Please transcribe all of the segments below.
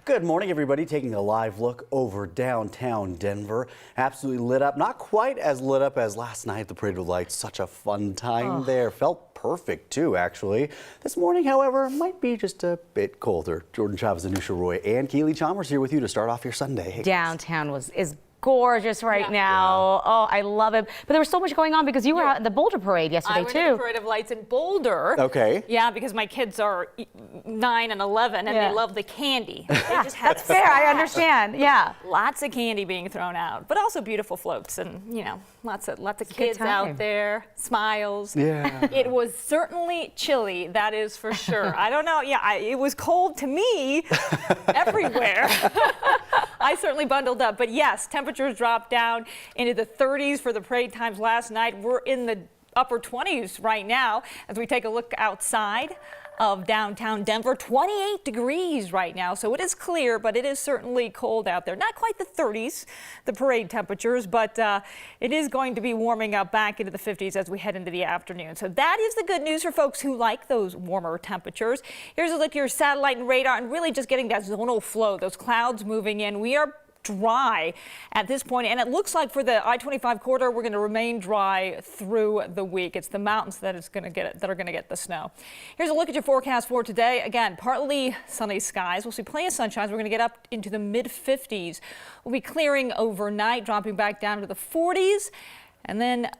Good morning, everybody. Taking a live look over downtown Denver. Absolutely lit up. Not quite as lit up as last night at the Parade of Lights. Such a fun time there. Felt perfect, too, actually. This morning, however, might be just a bit colder. Jordan Chavez, Anusha Roy, and Keely Chalmers here with you to start off your Sunday. Hey, downtown is gorgeous right now. Oh, I love it. But there was so much going on because you were out in the Boulder Parade yesterday, I went to the Parade of Lights in Boulder. Okay. Yeah, because my kids are 9 and 11 and they love the candy. They just That's fair. I understand. Yeah. Lots of candy being thrown out, but also beautiful floats and, you know, lots of kids out there, smiles. Yeah. It was certainly chilly, that is for sure. I don't know. Yeah, it was cold to me everywhere. I certainly bundled up, but yes, temperatures dropped down into the 30s for the parade times last night. We're in the upper 20s right now as we take a look outside of downtown Denver. 28 degrees right now, so it is clear, but it is certainly cold out there. Not quite the 30s, the parade temperatures, but it is going to be warming up back into the 50s as we head into the afternoon. So that is the good news for folks who like those warmer temperatures. Here's a look at your satellite and radar and really just getting that zonal flow, those clouds moving in. We are dry at this point, and it looks like for the I-25 corridor we're going to remain dry through the week. It's the mountains that are going to get the snow. Here's a look at your forecast for today. Again, partly sunny skies. We'll see plenty of sunshine. We're going to get up into the mid-50s. We'll be clearing overnight, dropping back down to the 40s, and then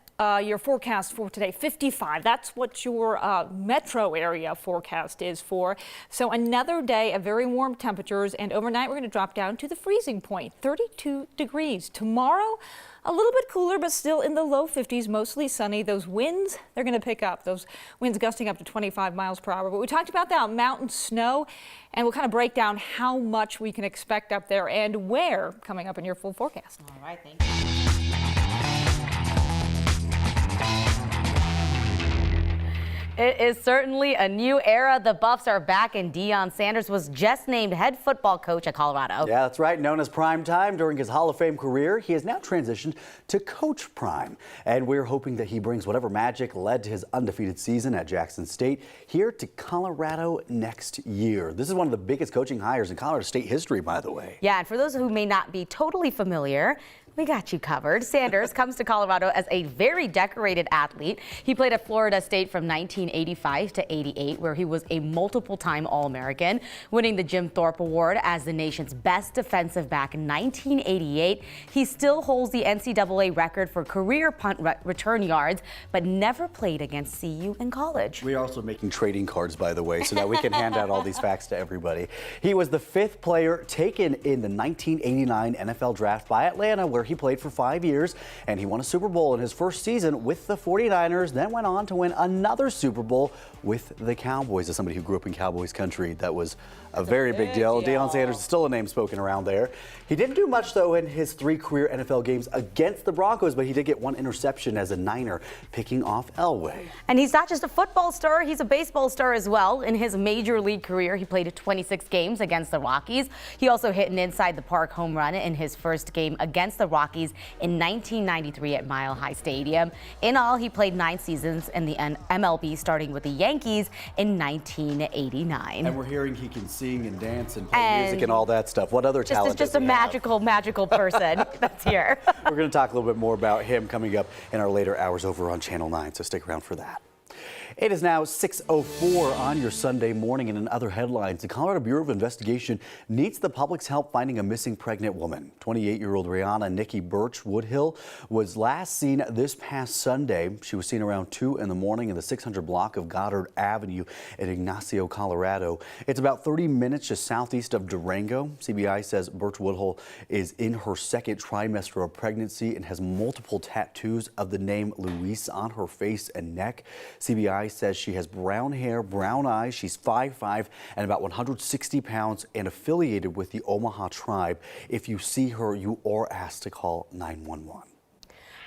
your forecast for today, 55. That's what your metro area forecast is for. So another day of very warm temperatures, and overnight we're going to drop down to the freezing point, 32 degrees. Tomorrow, a little bit cooler, but still in the low 50s, mostly sunny. Those winds, they're going to pick up. Those winds gusting up to 25 miles per hour. But we talked about that mountain snow, and we'll kind of break down how much we can expect up there and where coming up in your full forecast. All right, thank you. It is certainly a new era. The Buffs are back, and Deion Sanders was just named head football coach at Colorado. Yeah, that's right. Known as Prime Time during his Hall of Fame career, he has now transitioned to Coach Prime. And we're hoping that he brings whatever magic led to his undefeated season at Jackson State here to Colorado next year. This is one of the biggest coaching hires in Colorado State history, by the way. Yeah, and for those who may not be totally familiar, we got you covered. Sanders comes to Colorado as a very decorated athlete. He played at Florida State from 1985 to 88, where he was a multiple-time All-American, winning the Jim Thorpe Award as the nation's best defensive back in 1988. He still holds the NCAA record for career punt return yards, but never played against CU in college. We are also making trading cards, by the way, so that we can hand out all these facts to everybody. He was the 5th player taken in the 1989 NFL Draft by Atlanta, where he played for 5 years, and he won a Super Bowl in his first season with the 49ers, then went on to win another Super Bowl with the Cowboys. As somebody who grew up in Cowboys country, that was a very big deal. Deion Sanders is still a name spoken around there. He didn't do much, though, in his 3 career NFL games against the Broncos, but he did get 1 interception as a Niner, picking off Elway. And he's not just a football star, he's a baseball star as well. In his major league career, he played 26 games against the Rockies. He also hit an inside-the-park home run in his first game against the Rockies in 1993 at Mile High Stadium. In all, he played 9 seasons in the MLB, starting with the Yankees in 1989. And we're hearing he can sing and dance and play music and all that stuff. What other talent just a magical person that's here. We're going to talk a little bit more about him coming up in our later hours over on Channel 9, so stick around for that. It is now 6:04 on your Sunday morning, and in other headlines, the Colorado Bureau of Investigation needs the public's help finding a missing pregnant woman. 28-year-old Rihanna Nikki Birch Woodhill was last seen this past Sunday. She was seen around 2 in the morning in the 600 block of Goddard Avenue in Ignacio, Colorado. It's about 30 minutes just southeast of Durango. CBI says Birch Woodhill is in her 2nd trimester of pregnancy and has multiple tattoos of the name Luis on her face and neck. CBI says she has brown hair, brown eyes. She's 5'5" and about 160 pounds and affiliated with the Omaha tribe. If you see her, you are asked to call 911.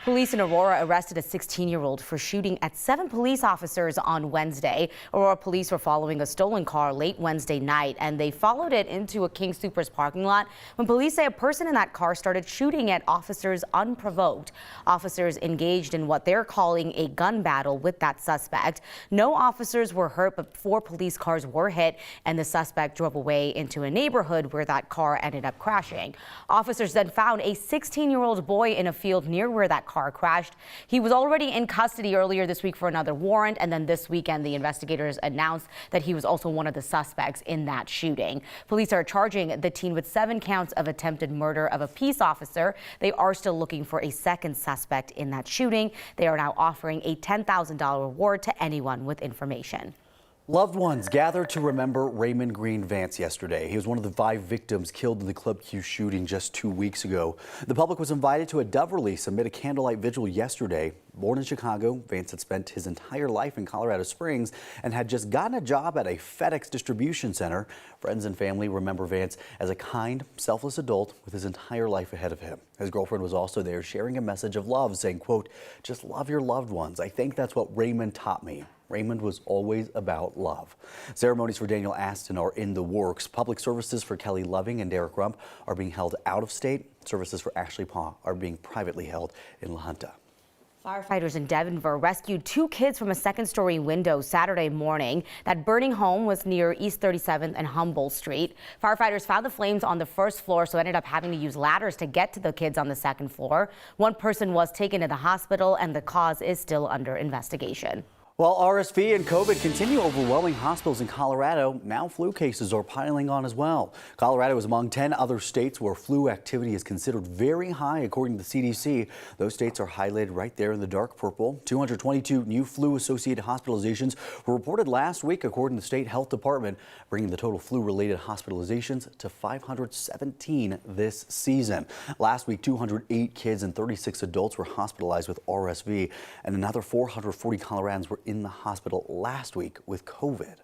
Police in Aurora arrested a 16-year-old for shooting at 7 police officers on Wednesday. Aurora police were following a stolen car late Wednesday night, and they followed it into a King Soopers parking lot when police say a person in that car started shooting at officers unprovoked. Officers engaged in what they're calling a gun battle with that suspect. No officers were hurt, but 4 police cars were hit, and the suspect drove away into a neighborhood where that car ended up crashing. Officers then found a 16-year-old boy in a field near where that car crashed. He was already in custody earlier this week for another warrant, and then this weekend the investigators announced that he was also one of the suspects in that shooting. Police are charging the teen with 7 counts of attempted murder of a peace officer. They are still looking for a second suspect in that shooting. They are now offering a $10,000 reward to anyone with information. Loved ones gathered to remember Raymond Green Vance yesterday. He was one of the 5 victims killed in the Club Q shooting just 2 weeks ago. The public was invited to a dove release amid a candlelight vigil yesterday. Born in Chicago, Vance had spent his entire life in Colorado Springs and had just gotten a job at a FedEx distribution center. Friends and family remember Vance as a kind, selfless adult with his entire life ahead of him. His girlfriend was also there sharing a message of love, saying, quote, "Just love your loved ones. I think that's what Raymond taught me." Raymond was always about love. Ceremonies for Daniel Aston are in the works. Public services for Kelly Loving and Derek Rump are being held out of state. Services for Ashley Paw are being privately held in La Junta. Firefighters in Denver rescued 2 kids from a 2nd-story window Saturday morning. That burning home was near East 37th and Humboldt Street. Firefighters found the flames on the 1st floor, so ended up having to use ladders to get to the kids on the 2nd floor. One person was taken to the hospital, and the cause is still under investigation. While RSV and COVID continue overwhelming hospitals in Colorado, now flu cases are piling on as well. Colorado is among 10 other states where flu activity is considered very high, according to the CDC. Those states are highlighted right there in the dark purple. 222 new flu-associated hospitalizations were reported last week, according to the state health department, bringing the total flu-related hospitalizations to 517 this season. Last week, 208 kids and 36 adults were hospitalized with RSV, and another 440 Coloradans were in the hospital last week with COVID.